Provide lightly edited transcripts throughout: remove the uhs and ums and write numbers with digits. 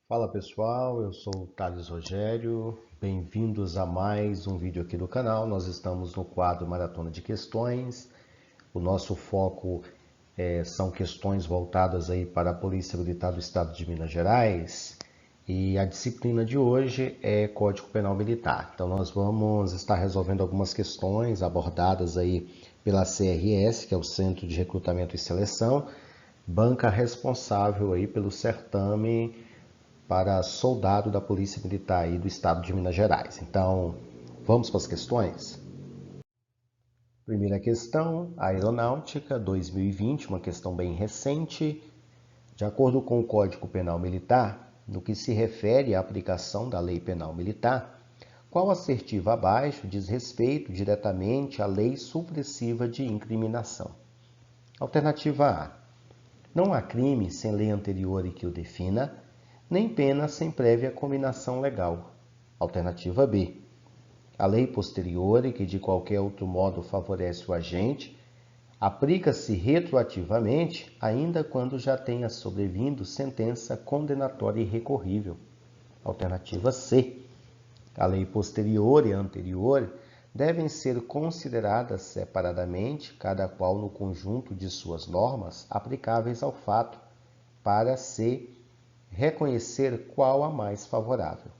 Fala pessoal, eu sou o Thales Rogério, bem-vindos a mais um vídeo aqui do canal. Nós estamos no quadro Maratona de Questões. O nosso foco são questões voltadas aí para a Polícia Militar do Estado de Minas Gerais e a disciplina de hoje é Código Penal Militar. Então nós vamos estar resolvendo algumas questões abordadas aí pela CRS, que é o Centro de Recrutamento e Seleção, banca responsável aí pelo certame para soldado da Polícia Militar aí do Estado de Minas Gerais. Então, vamos para as questões? Primeira questão, Aeronáutica 2020, uma questão bem recente. De acordo com o Código Penal Militar, no que se refere à aplicação da Lei Penal Militar, qual assertiva abaixo diz respeito diretamente à lei supressiva de incriminação? Alternativa A. Não há crime sem lei anterior que o defina, nem pena sem prévia cominação legal. Alternativa B. A lei posterior, que de qualquer outro modo favorece o agente, aplica-se retroativamente, ainda quando já tenha sobrevindo sentença condenatória irrecorrível. Alternativa C. A lei posterior e a anterior devem ser consideradas separadamente, cada qual no conjunto de suas normas aplicáveis ao fato, para se reconhecer qual a mais favorável.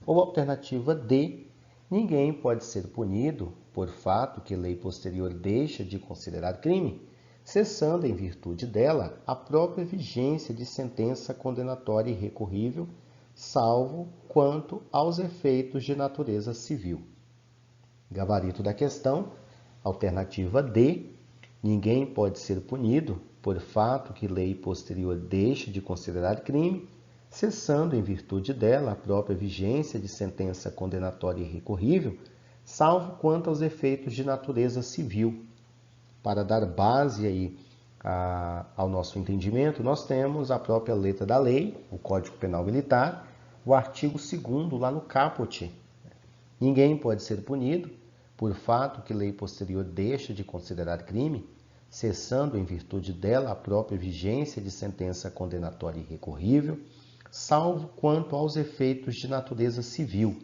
Ou alternativa D, ninguém pode ser punido por fato que lei posterior deixa de considerar crime, cessando em virtude dela a própria vigência de sentença condenatória irrecorrível, salvo quanto aos efeitos de natureza civil. Gabarito da questão, alternativa D, ninguém pode ser punido por fato que lei posterior deixe de considerar crime, cessando em virtude dela a própria vigência de sentença condenatória irrecorrível, salvo quanto aos efeitos de natureza civil. Para dar base aí ao nosso entendimento, nós temos a própria letra da lei, o Código Penal Militar, o artigo 2º lá no caput. Ninguém pode ser punido por fato que lei posterior deixa de considerar crime, cessando em virtude dela a própria vigência de sentença condenatória irrecorrível, salvo quanto aos efeitos de natureza civil.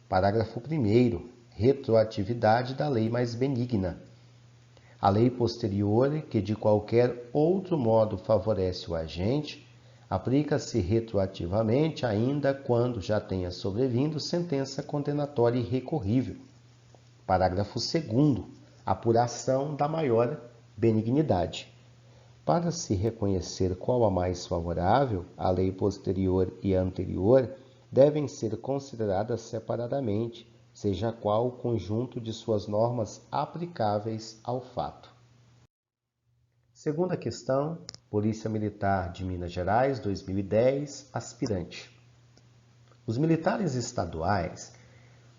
Parágrafo 1º. Retroatividade da lei mais benigna. A lei posterior, que de qualquer outro modo favorece o agente, aplica-se retroativamente ainda quando já tenha sobrevindo sentença condenatória irrecorrível. Parágrafo 2º. Apuração da maior benignidade. Para se reconhecer qual a mais favorável, a lei posterior e a anterior devem ser consideradas separadamente, seja qual o conjunto de suas normas aplicáveis ao fato. Segunda questão, Polícia Militar de Minas Gerais, 2010, aspirante. Os militares estaduais,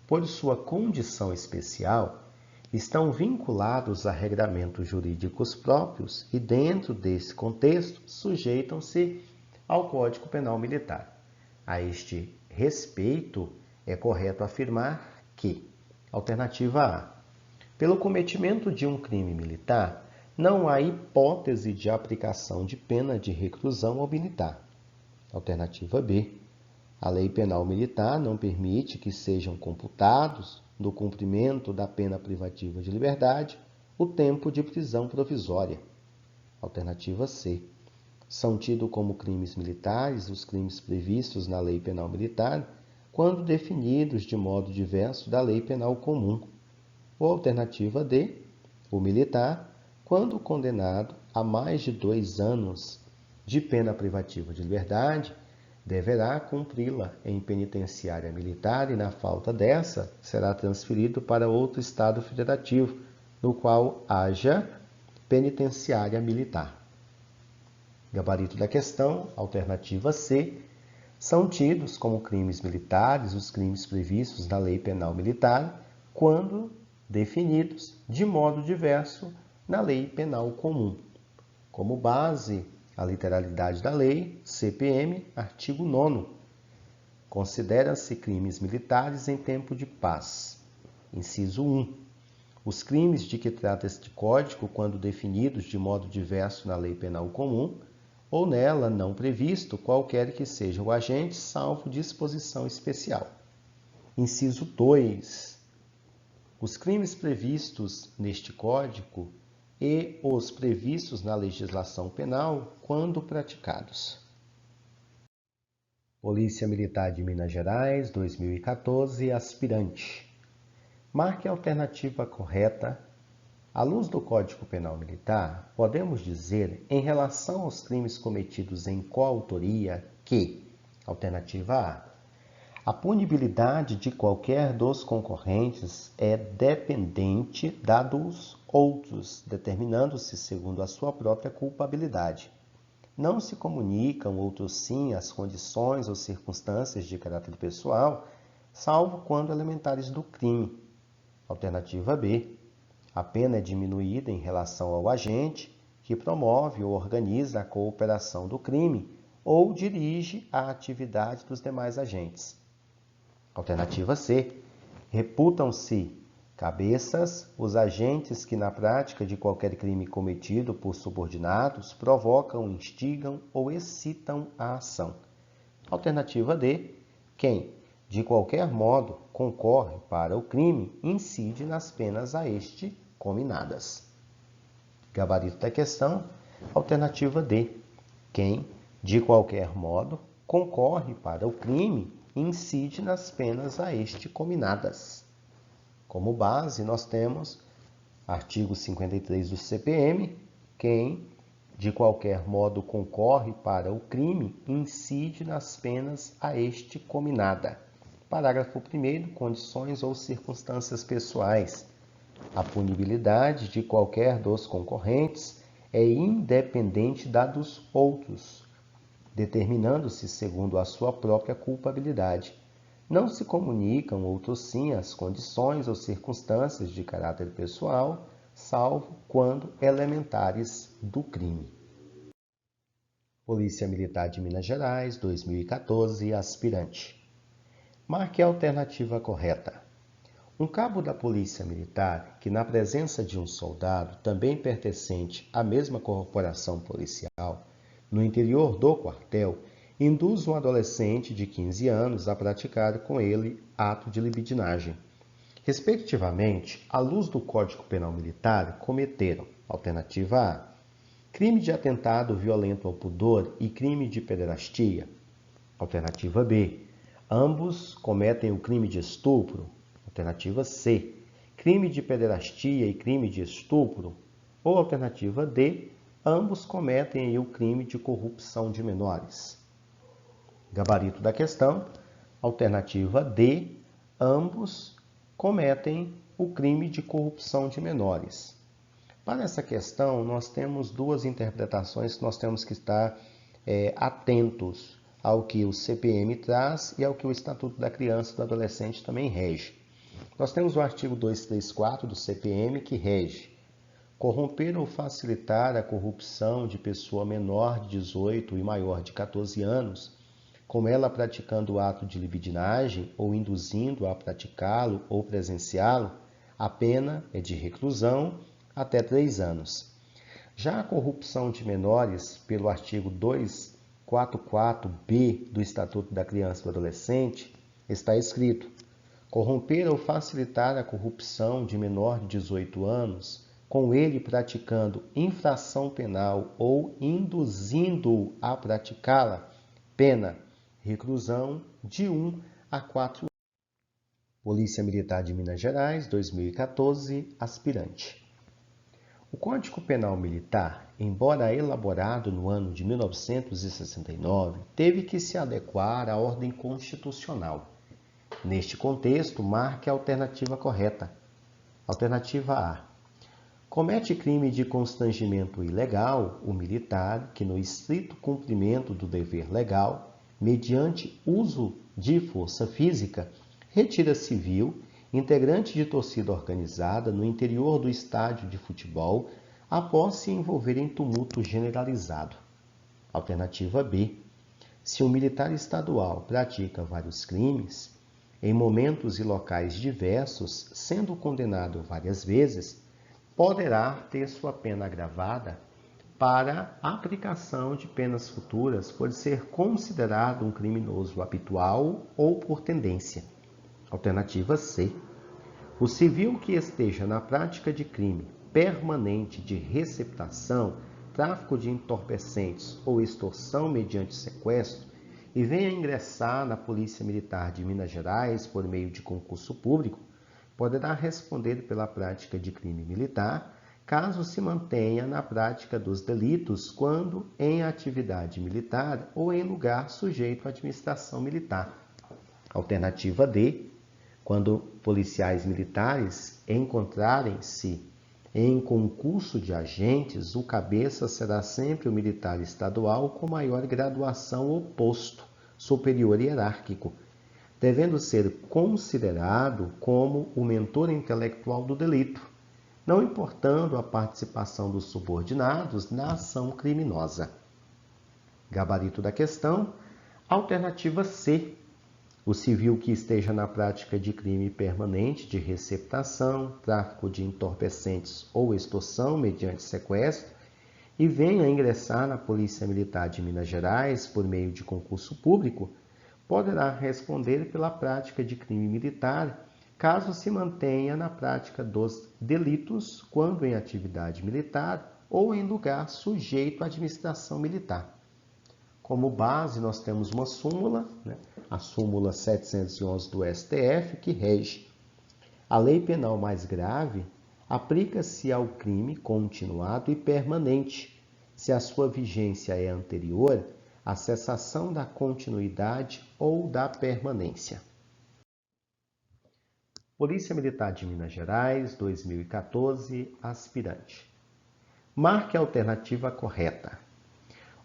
por sua condição especial, estão vinculados a regramentos jurídicos próprios e, dentro desse contexto, sujeitam-se ao Código Penal Militar. A este respeito, é correto afirmar que, alternativa A, pelo cometimento de um crime militar, não há hipótese de aplicação de pena de reclusão ao militar. Alternativa B, a lei penal militar não permite que sejam computados, no cumprimento da pena privativa de liberdade, o tempo de prisão provisória. Alternativa C. São tidos como crimes militares os crimes previstos na lei penal militar, quando definidos de modo diverso da lei penal comum. Ou alternativa D. O militar, quando condenado a mais de 2 anos de pena privativa de liberdade, deverá cumpri-la em penitenciária militar e, na falta dessa, será transferido para outro estado federativo, no qual haja penitenciária militar. Gabarito da questão, alternativa C, são tidos como crimes militares os crimes previstos na Lei Penal Militar, quando definidos de modo diverso na Lei Penal Comum. Como base, a literalidade da lei, CPM, artigo 9º. Considera-se crimes militares em tempo de paz. Inciso 1. Os crimes de que trata este Código, quando definidos de modo diverso na Lei Penal Comum, ou nela não previsto qualquer que seja o agente, salvo disposição especial. Inciso 2. Os crimes previstos neste Código e os previstos na legislação penal, quando praticados. Polícia Militar de Minas Gerais, 2014, aspirante. Marque a alternativa correta. À luz do Código Penal Militar, podemos dizer, em relação aos crimes cometidos em coautoria, que, alternativa A punibilidade de qualquer dos concorrentes é dependente da dos outros, determinando-se segundo a sua própria culpabilidade. Não se comunicam outros sim as condições ou circunstâncias de caráter pessoal, salvo quando elementares do crime. Alternativa B. A pena é diminuída em relação ao agente que promove ou organiza a cooperação do crime ou dirige a atividade dos demais agentes. Alternativa C. Reputam-se cabeças os agentes que, na prática de qualquer crime cometido por subordinados, provocam, instigam ou excitam a ação. Alternativa D. Quem, de qualquer modo, concorre para o crime, incide nas penas a este cominadas. Gabarito da questão. Alternativa D. Quem, de qualquer modo, concorre para o crime, incide nas penas a este cominadas. Como base, nós temos artigo 53 do CPM, quem, de qualquer modo, concorre para o crime, incide nas penas a este cominada. Parágrafo 1º, condições ou circunstâncias pessoais. A punibilidade de qualquer dos concorrentes é independente da dos outros, determinando-se segundo a sua própria culpabilidade. Não se comunicam outros sim as condições ou circunstâncias de caráter pessoal, salvo quando elementares do crime. Polícia Militar de Minas Gerais, 2014, aspirante. Marque a alternativa correta. Um cabo da Polícia Militar, que na presença de um soldado, também pertencente à mesma corporação policial, no interior do quartel, induz um adolescente de 15 anos a praticar com ele ato de libidinagem. Respectivamente, à luz do Código Penal Militar, cometeram, alternativa A, crime de atentado violento ao pudor e crime de pederastia. Alternativa B, ambos cometem o crime de estupro. Alternativa C, crime de pederastia e crime de estupro. Ou alternativa D, ambos cometem o crime de corrupção de menores. Gabarito da questão. Alternativa D, ambos cometem o crime de corrupção de menores. Para essa questão, nós temos duas interpretações que nós temos que estar atentos ao que o CPM traz e ao que o Estatuto da Criança e do Adolescente também rege. Nós temos o artigo 234 do CPM que rege: corromper ou facilitar a corrupção de pessoa menor de 18 e maior de 14 anos, como ela praticando o ato de libidinagem ou induzindo a praticá-lo ou presenciá-lo, a pena é de reclusão até 3 anos. Já a corrupção de menores, pelo artigo 244-B do Estatuto da Criança e do Adolescente, está escrito: corromper ou facilitar a corrupção de menor de 18 anos, com ele praticando infração penal ou induzindo-o a praticá-la, pena, reclusão de 1 a 4 anos. Polícia Militar de Minas Gerais, 2014, aspirante. O Código Penal Militar, embora elaborado no ano de 1969, teve que se adequar à ordem constitucional. Neste contexto, marque a alternativa correta. Alternativa A. Comete crime de constrangimento ilegal o militar que, no estrito cumprimento do dever legal, mediante uso de força física, retira civil, integrante de torcida organizada no interior do estádio de futebol, após se envolver em tumulto generalizado. Alternativa B. Se um militar estadual pratica vários crimes, em momentos e locais diversos, sendo condenado várias vezes, poderá ter sua pena agravada para a aplicação de penas futuras pode ser considerado um criminoso habitual ou por tendência. Alternativa C. O civil que esteja na prática de crime permanente de receptação, tráfico de entorpecentes ou extorsão mediante sequestro e venha ingressar na Polícia Militar de Minas Gerais por meio de concurso público, poderá responder pela prática de crime militar, caso se mantenha na prática dos delitos quando em atividade militar ou em lugar sujeito à administração militar. Alternativa D. Quando policiais militares encontrarem-se em concurso de agentes, o cabeça será sempre o militar estadual com maior graduação ou posto superior hierárquico, devendo ser considerado como o mentor intelectual do delito, não importando a participação dos subordinados na ação criminosa. Gabarito da questão, alternativa C. O civil que esteja na prática de crime permanente de receptação, tráfico de entorpecentes ou extorsão mediante sequestro e venha ingressar na Polícia Militar de Minas Gerais por meio de concurso público, poderá responder pela prática de crime militar, caso se mantenha na prática dos delitos quando em atividade militar ou em lugar sujeito à administração militar. Como base, nós temos uma súmula, a súmula 711 do STF, que rege: a lei penal mais grave aplica-se ao crime continuado e permanente, se a sua vigência é anterior à cessação da continuidade ou da permanência. Polícia Militar de Minas Gerais, 2014, aspirante. Marque a alternativa correta.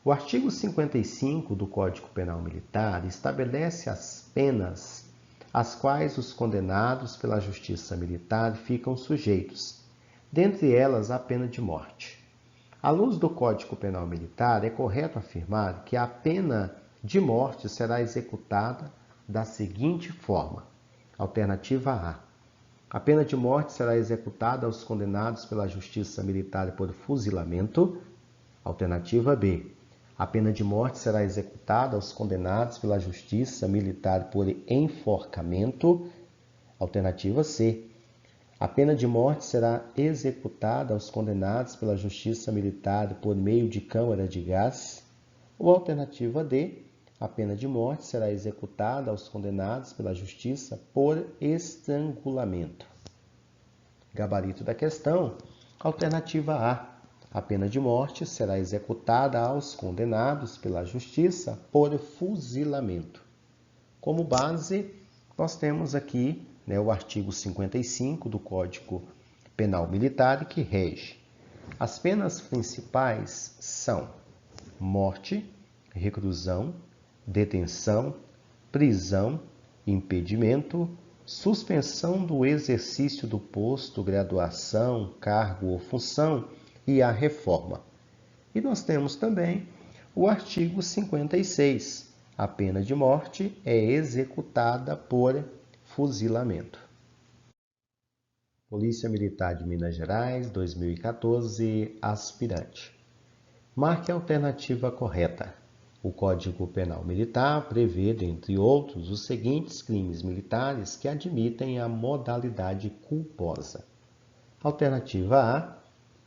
O artigo 55 do Código Penal Militar estabelece as penas às quais os condenados pela Justiça Militar ficam sujeitos, dentre elas a pena de morte. À luz do Código Penal Militar, é correto afirmar que a pena de morte será executada da seguinte forma. Alternativa A. A pena de morte será executada aos condenados pela Justiça Militar por fuzilamento. Alternativa B. A pena de morte será executada aos condenados pela Justiça Militar por enforcamento. Alternativa C. A pena de morte será executada aos condenados pela Justiça Militar por meio de câmara de gás. Ou alternativa D. A pena de morte será executada aos condenados pela Justiça por estrangulamento. Gabarito da questão. Alternativa A. A pena de morte será executada aos condenados pela Justiça por fuzilamento. Como base, nós temos aqui o artigo 55 do Código Penal Militar, que rege. As penas principais são morte, reclusão, detenção, prisão, impedimento, suspensão do exercício do posto, graduação, cargo ou função e a reforma. E nós temos também o artigo 56. A pena de morte é executada por fuzilamento. Polícia Militar de Minas Gerais, 2014, aspirante. Marque a alternativa correta. O Código Penal Militar prevê, dentre outros, os seguintes crimes militares que admitem a modalidade culposa. Alternativa A.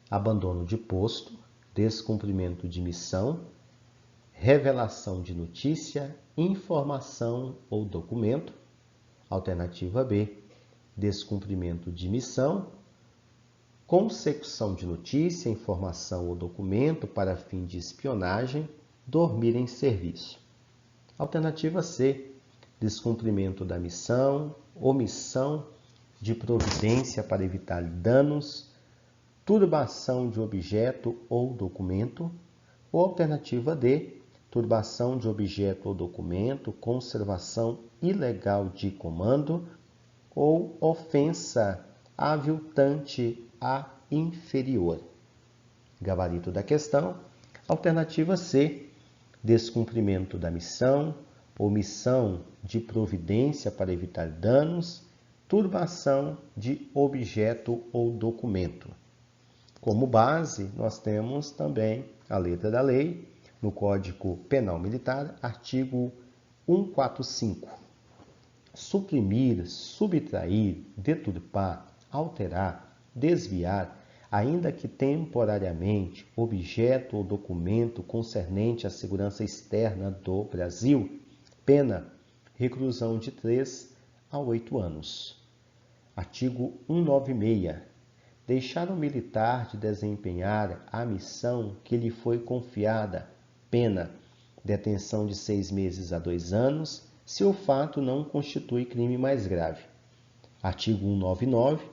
Abandono de posto, descumprimento de missão, revelação de notícia, informação ou documento. Alternativa B. Descumprimento de missão, consecução de notícia, informação ou documento para fim de espionagem, dormir em serviço. Alternativa C. Descumprimento da missão, omissão de providência para evitar danos, turbação de objeto ou documento. Ou alternativa D. Turbação de objeto ou documento, conservação ilegal de comando ou ofensa aviltante a inferior. Gabarito da questão. Alternativa C. Descumprimento da missão, omissão de providência para evitar danos, turbação de objeto ou documento. Como base, nós temos também a letra da lei, no Código Penal Militar, artigo 145. Suprimir, subtrair, deturpar, alterar, desviar, ainda que temporariamente, objeto ou documento concernente à segurança externa do Brasil, pena, reclusão de 3 a 8 anos. Artigo 196. Deixar o militar de desempenhar a missão que lhe foi confiada, pena, detenção de 6 meses a 2 anos, se o fato não constitui crime mais grave. Artigo 199.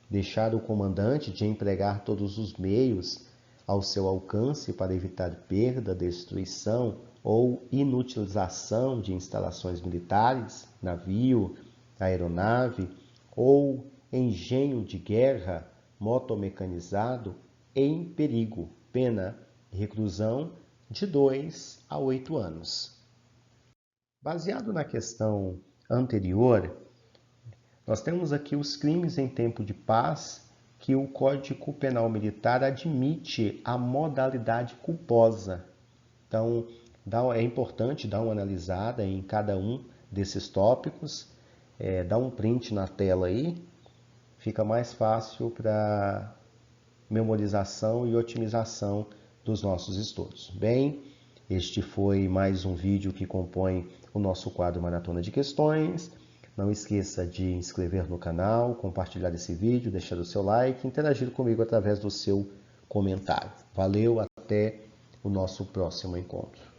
Deixar o comandante de empregar todos os meios ao seu alcance para evitar perda, destruição ou inutilização de instalações militares, navio, aeronave ou engenho de guerra, motomecanizado em perigo, pena, reclusão de 2 a 8 anos. Baseado na questão anterior, nós temos aqui os crimes em tempo de paz que o Código Penal Militar admite a modalidade culposa. Então, é importante dar uma analisada em cada um desses tópicos, dá um print na tela aí, fica mais fácil para memorização e otimização dos nossos estudos. Bem, este foi mais um vídeo que compõe o nosso quadro Maratona de Questões. Não esqueça de inscrever no canal, compartilhar esse vídeo, deixar o seu like, interagir comigo através do seu comentário. Valeu, até o nosso próximo encontro.